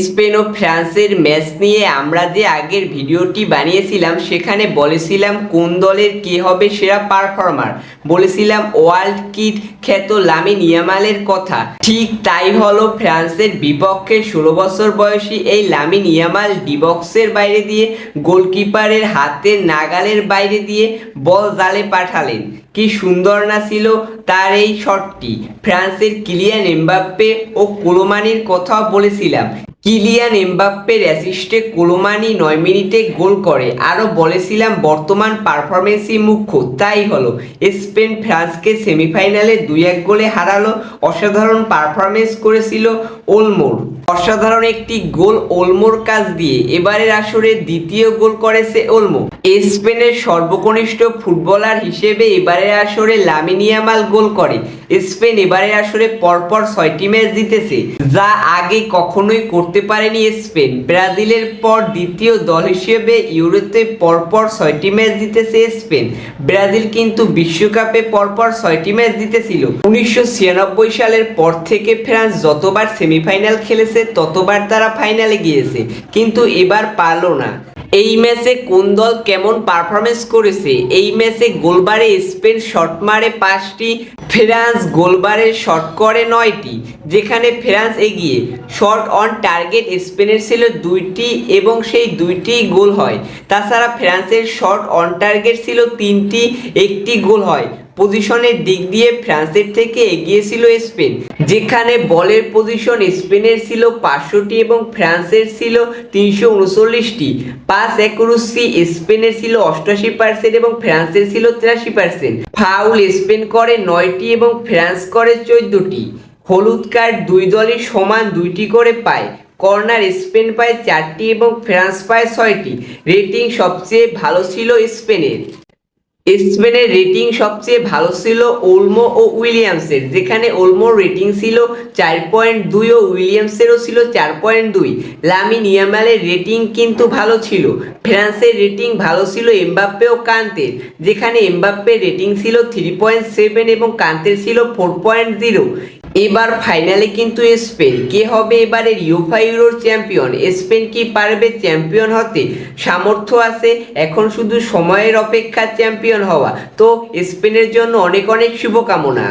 Spain ও ফ্রান্সের match নিয়ে আমরা যে আগের ভিডিওটি বানিয়েছিলাম সেখানে বলেছিলাম কোন দলের কে হবে সেরা পারফর্মার, বলেছিলাম ওয়ার্ল্ড কিড খ্যাত লামিন ইয়ামালের কথা। ঠিক তাই হলো, ফ্রান্সের বিপক্ষে 16 বছর বয়সী এই লামিন ইয়ামাল ডি বক্সের বাইরে দিয়ে গোলকিপারের হাতের নাগালের বাইরে দিয়ে বল জালে পাঠালেন। কি সুন্দর না ছিল তার এই শটটি। ফ্রান্সের কিলিয়ান এমবাপ্পে ও কোলোমানির কথাও বলেছিলাম। কিলিয়ান এমবাপ্পের অ্যাসিস্টে কোলোমানি 9 মিনিটে গোল করে। আরও বলেছিলাম বর্তমান পারফরমেন্সই মুখ্য। তাই হলো, স্পেন ফ্রান্সকে সেমিফাইনালে 2-1 গোলে হারালো। অসাধারণ পারফরমেন্স করেছিল ওলমোর। অসাধারণ একটি গোল ওলমোর কাছ দিয়ে এবারের আসরে দ্বিতীয় গোল করেছে ওলমো। স্পেনের সর্বকনিষ্ঠ ফুটবলার হিসেবে এবারের আসরে লামিন ইয়ামাল গোল করে। স্পেন এবারের আসরে পরপর 6টি ম্যাচ জিতেছে, যা আগে কখনোই করতে পারেনি স্পেন। ব্রাজিলের পর দ্বিতীয় দল হিসেবে ইউরোতে পরপর 6টি ম্যাচ জিতেছে স্পেন। ব্রাজিল কিন্তু বিশ্বকাপে পরপর 6টি ম্যাচ জিতেছিল। 1996 সালের পর থেকে ফ্রান্স যতবার সেমিফাইনাল খেলেছে ততবার তারা ফাইনালে গিয়েছে, কিন্তু এবার পারল না। এই ম্যাচে কোন দল কেমন পারফরমেন্স করেছে? এই ম্যাচে গোলবারে স্পেন শট মারে 5টি, ফ্রান্স গোলবারে শট করে 9টি, যেখানে ফ্রান্স এগিয়ে। শট অন টার্গেট স্পেনের ছিল 2টি এবং সেই 2টি গোল হয়। তাছাড়া ফ্রান্সের শট অন টার্গেট ছিল 3টি, 1টি গোল হয়। পজিশনের দিক দিয়ে ফ্রান্সের থেকে এগিয়ে ছিল স্পেন, যেখানে বলের পজিশন স্পেনের ছিল 500টি এবং ফ্রান্সের ছিল 339টি। পাস অ্যাকুরেসি স্পেনের ছিল 88% এবং ফ্রান্সের ছিল 83%। ফাউল স্পেন করে 9টি এবং ফ্রান্স করে 14টি। হলুদ কার্ড দুই দলই সমান 2টি করে পায়। কর্নার স্পেন পায় 4টি এবং ফ্রান্স পায় 6টি। রেটিং সবচেয়ে ভালো ছিল স্পেনের। স্পেনের রেটিং সবচেয়ে ভালো ছিল ওলমো ও উইলিয়ামসের, যেখানে ওলমোর রেটিং ছিল 4.2 ও উইলিয়ামসেরও ছিল 4.2। লামিন ইয়ামালের রেটিং কিন্তু ভালো ছিল। ফ্রান্সের রেটিং ভালো ছিল এমবাপ্পে ও কান্তের, যেখানে এমবাপ্পের রেটিং ছিল 3.7 এবং কান্তের ছিল 4.0। এবার ফাইনালে কিন্তু স্পেন। কে হবে এবারের ইউফা ইউরোর চ্যাম্পিয়ন? স্পেন কি পারবে চ্যাম্পিয়ন হতে? সামর্থ্য আছে, এখন শুধু সময়ের অপেক্ষা চ্যাম্পিয়ন হওয়া। তো স্পেনের জন্য অনেক অনেক শুভকামনা।